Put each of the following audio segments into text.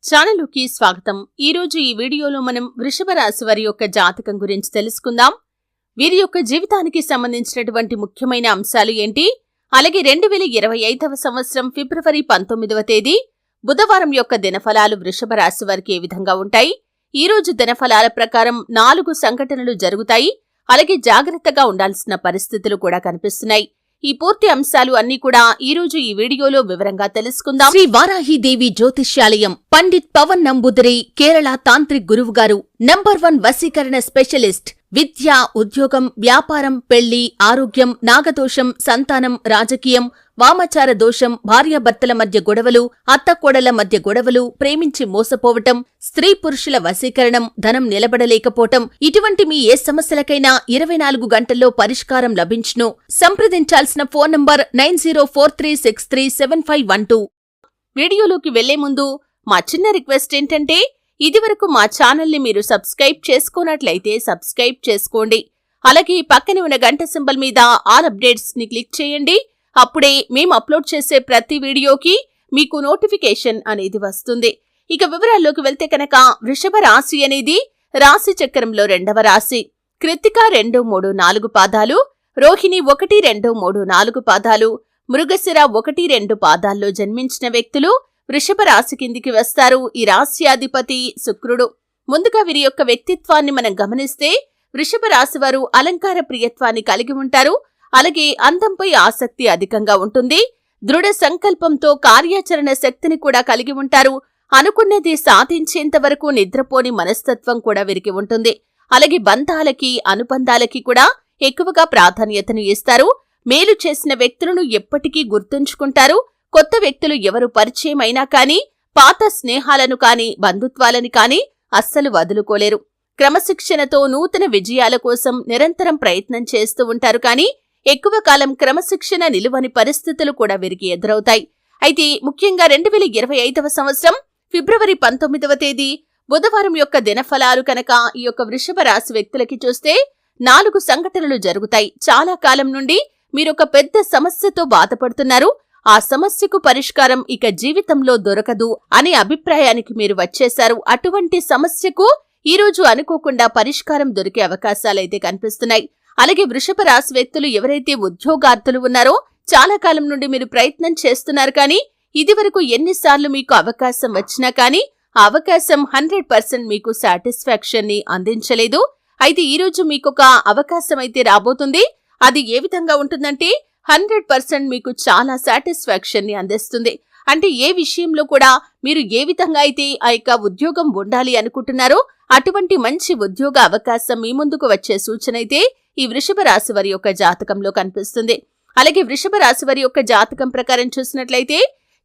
ఛానలుకి స్వాగతం. ఈరోజు ఈ వీడియోలో మనం వృషభ రాశి వారి యొక్క జాతకం గురించి తెలుసుకుందాం. వీరి యొక్క జీవితానికి సంబంధించినటువంటి ముఖ్యమైన అంశాలు ఏంటి, అలాగే 2025వ సంవత్సరం ఫిబ్రవరి 19వ తేదీ బుధవారం యొక్క దినఫలాలు వృషభ రాశి వారికి ఏ విధంగా ఉంటాయి. ఈ రోజు దినఫలాల ప్రకారం 4 సంఘటనలు జరుగుతాయి. అలాగే జాగ్రత్తగా ఉండాల్సిన పరిస్థితులు కూడా కనిపిస్తున్నాయి. ఈ పూర్తి అంశాలు అన్ని కూడా ఈ రోజు ఈ వీడియోలో వివరంగా తెలుసుకుందాం. శ్రీ వారాహిదేవి జ్యోతిష్యాలయం పండిత్ పవన్ నంబూదరి కేరళ తాంత్రిక్ గురువు గారు నంబర్ 1 వశీకరణ స్పెషలిస్ట్. విద్య, ఉద్యోగం, వ్యాపారం, పెళ్లి, ఆరోగ్యం, నాగదోషం, సంతానం, రాజకీయం, వామాచార దోషం, భార్యాభర్తల మధ్య గొడవలు, అత్తకోడల మధ్య గొడవలు, ప్రేమించి మోసపోవటం, స్త్రీ పురుషుల వశీకరణం, ధనం నిలబడలేకపోవటం, ఇటువంటి మీ ఏ సమస్యలకైనా 24 గంటల్లో పరిష్కారం లభించును. సంప్రదించాల్సిన ఫోన్ నంబర్ 9043637512. వీడియోలోకి వెళ్లే ముందు మా చిన్న రిక్వెస్ట్ ఏంటంటే, ఇదివరకు మా ఛానల్ని మీరు సబ్స్క్రైబ్ చేసుకోనట్లయితే సబ్స్క్రైబ్ చేసుకోండి. అలాగే పక్కనే ఉన్న గంట సింబల్ మీద ఆల్ అప్డేట్స్ ని క్లిక్ చేయండి. అప్పుడే మేము అప్లోడ్ చేసే ప్రతి వీడియోకి మీకు నోటిఫికేషన్ అనేది వస్తుంది. ఇక వివరాల్లోకి వెళ్తే కనుక, వృషభ రాశి అనేది రాశి చక్రంలో 2వ రాశి. కృత్తిక 2, 3, 4 పాదాలు, రోహిణి 1, 2, 3, 4 పాదాలు, మృగశిర 1, 2 పాదాల్లో జన్మించిన వ్యక్తులు వృషభ రాశి కిందికి వస్తారు. ఈ రాశ్యాధిపతి శుక్రుడు. ముందుగా వీరి యొక్క వ్యక్తిత్వాన్ని మనం గమనిస్తే, వృషభ రాశి వారు అలంకార ప్రియత్వాన్ని కలిగి ఉంటారు. అలాగే అందంపై ఆసక్తి అధికంగా ఉంటుంది. దృఢ సంకల్పంతో కార్యాచరణ శక్తిని కూడా కలిగి ఉంటారు. అనుకున్నది సాధించేంత వరకు నిద్రపోని మనస్తత్వం కూడా వీరికి ఉంటుంది. అలాగే బంధాలకి, అనుబంధాలకి కూడా ఎక్కువగా ప్రాధాన్యతను ఇస్తారు. మేలు చేసిన వ్యక్తులను ఎప్పటికీ గుర్తుంచుకుంటారు. కొత్త వ్యక్తులు ఎవరు పరిచయం అయినా కానీ, పాత స్నేహాలను కానీ, బంధుత్వాలని కానీ అస్సలు వదులుకోలేరు. క్రమశిక్షణతో నూతన విజయాల కోసం నిరంతరం ప్రయత్నం చేస్తూ ఉంటారు. కానీ ఎక్కువ కాలం క్రమశిక్షణ నిలువని పరిస్థితులు కూడా వీరికి ఎదురవుతాయి. అయితే ముఖ్యంగా 2025వ సంవత్సరం ఫిబ్రవరి 19వ తేదీ బుధవారం యొక్క దినఫలాలు కనుక ఈ యొక్క వృషభ రాశి వ్యక్తులకి చూస్తే 4 సంఘటనలు జరుగుతాయి. చాలా కాలం నుండి మీరొక పెద్ద సమస్యతో బాధపడుతున్నారు. ఆ సమస్యకు పరిష్కారం ఇక జీవితంలో దొరకదు అనే అభిప్రాయానికి మీరు వచ్చేశారు. అటువంటి సమస్యకు ఈ రోజు అనుకోకుండా పరిష్కారం దొరికే అవకాశాలైతే కనిపిస్తున్నాయి. అలాగే వృషభ రాశి వ్యక్తులు ఎవరైతే ఉద్యోగార్థులు ఉన్నారో, చాలా కాలం నుండి మీరు ప్రయత్నం చేస్తున్నారు. కానీ ఇదివరకు ఎన్నిసార్లు మీకు అవకాశం వచ్చినా కానీ ఆ అవకాశం 100% మీకు సాటిస్ఫాక్షన్ ని అందించలేదు. అయితే ఈ రోజు మీకొక అవకాశం అయితే రాబోతుంది. అది ఏ విధంగా ఉంటుందంటే 100% మీకు చాలా సాటిస్ఫాక్షన్ ని అందిస్తుంది. అంటే ఏ విషయంలో కూడా మీరు ఏ విధంగా అయితే ఆ యొక్క ఉద్యోగం ఉండాలి అనుకుంటున్నారో, అటువంటి మంచి ఉద్యోగ అవకాశం మీ ముందుకు వచ్చే సూచన అయితే ఈ వృషభ రాశి వారి యొక్క జాతకంలో కనిపిస్తుంది. అలాగే వృషభ రాశి వారి యొక్క జాతకం ప్రకారం చూసినట్లయితే,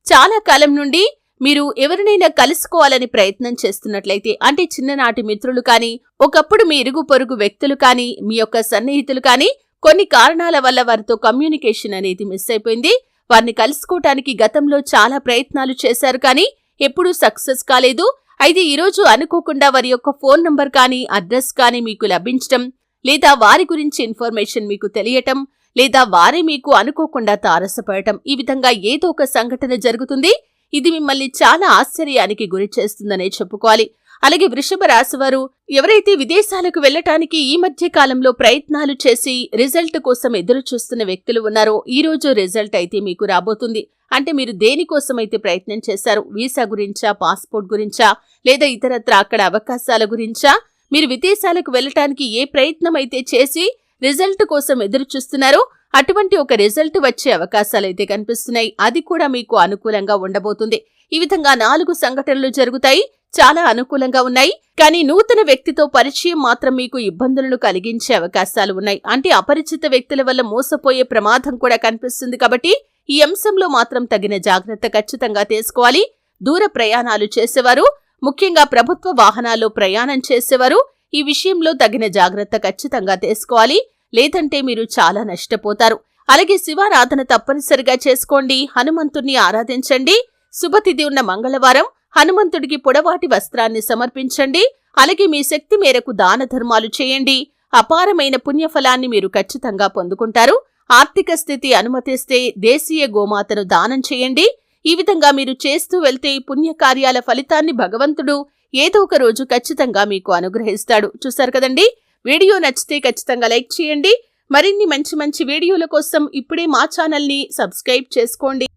చాలా కాలం నుండి మీరు ఎవరినైనా కలుసుకోవాలని ప్రయత్నం చేస్తున్నట్లయితే, అంటే చిన్ననాటి మిత్రులు కానీ, ఒకప్పుడు మీ ఇరుగు పొరుగు వ్యక్తులు కానీ, మీ యొక్క సన్నిహితులు కానీ, కొన్ని కారణాల వల్ల వారితో కమ్యూనికేషన్ అనేది మిస్ అయిపోయింది. వారిని కలుసుకోవటానికి గతంలో చాలా ప్రయత్నాలు చేశారు కానీ ఎప్పుడూ సక్సెస్ కాలేదు. అయితే ఈరోజు అనుకోకుండా వారి యొక్క ఫోన్ నంబర్ కానీ, అడ్రస్ కానీ మీకు లభించటం, లేదా వారి గురించి ఇన్ఫర్మేషన్ మీకు తెలియటం, లేదా వారే మీకు అనుకోకుండా తారసపడటం, ఈ విధంగా ఏదో ఒక సంఘటన జరుగుతుంది. ఇది మిమ్మల్ని చాలా ఆశ్చర్యానికి గురి చేస్తుందనే చెప్పుకోవాలి. అలాగే వృషభ రాశి వారు ఎవరైతే విదేశాలకు వెళ్లటానికి ఈ మధ్య కాలంలో ప్రయత్నాలు చేసి రిజల్ట్ కోసం ఎదురు చూస్తున్న వ్యక్తులు ఉన్నారో, ఈ రోజు రిజల్ట్ అయితే మీకు రాబోతుంది. అంటే మీరు దేనికోసమైతే ప్రయత్నం చేశారు, వీసా గురించా, పాస్పోర్ట్ గురించా, లేదా ఇతరత్ర అక్కడ అవకాశాల గురించా, మీరు విదేశాలకు వెళ్లటానికి ఏ ప్రయత్నం అయితే చేసి రిజల్ట్ కోసం ఎదురు చూస్తున్నారో, అటువంటి ఒక రిజల్ట్ వచ్చే అవకాశాలైతే కనిపిస్తున్నాయి. అది కూడా మీకు అనుకూలంగా ఉండబోతుంది. ఈ విధంగా 4 సంఘటనలు జరుగుతాయి. చాలా అనుకూలంగా ఉన్నాయి. కానీ నూతన వ్యక్తితో పరిచయం మాత్రం మీకు ఇబ్బందులను కలిగించే అవకాశాలు ఉన్నాయి. అంటే అపరిచిత వ్యక్తుల వల్ల మోసపోయే ప్రమాదం కూడా కనిపిస్తుంది. కాబట్టి ఈ అంశంలో మాత్రం తగిన జాగ్రత్త ఖచ్చితంగా తీసుకోవాలి. దూర ప్రయాణాలు చేసేవారు, ముఖ్యంగా ప్రభుత్వ వాహనాల్లో ప్రయాణం చేసేవారు ఈ విషయంలో తగిన జాగ్రత్త ఖచ్చితంగా తీసుకోవాలి. లేదంటే మీరు చాలా నష్టపోతారు. అలాగే శివారాధన తప్పనిసరిగా చేసుకోండి. హనుమంతుణ్ణి ఆరాధించండి. శుభతిథి ఉన్న మంగళవారం హనుమంతుడికి పొడవాటి వస్త్రాన్ని సమర్పించండి. అలాగే మీ శక్తి మేరకు దాన ధర్మాలు చేయండి. అపారమైన పుణ్యఫలాన్ని మీరు ఖచ్చితంగా పొందుకుంటారు. ఆర్థిక స్థితి అనుమతిస్తే దేశీయ గోమాతను దానం చేయండి. ఈ విధంగా మీరు చేస్తూ వెళ్తే ఈ పుణ్యకార్యాల ఫలితాన్ని భగవంతుడు ఏదో ఒక రోజు ఖచ్చితంగా మీకు అనుగ్రహిస్తాడు. చూశారు కదండి. వీడియో నచ్చితే ఖచ్చితంగా లైక్ చేయండి. మరిన్ని మంచి మంచి వీడియోల కోసం ఇప్పుడే మా ఛానల్ని సబ్స్క్రైబ్ చేసుకోండి.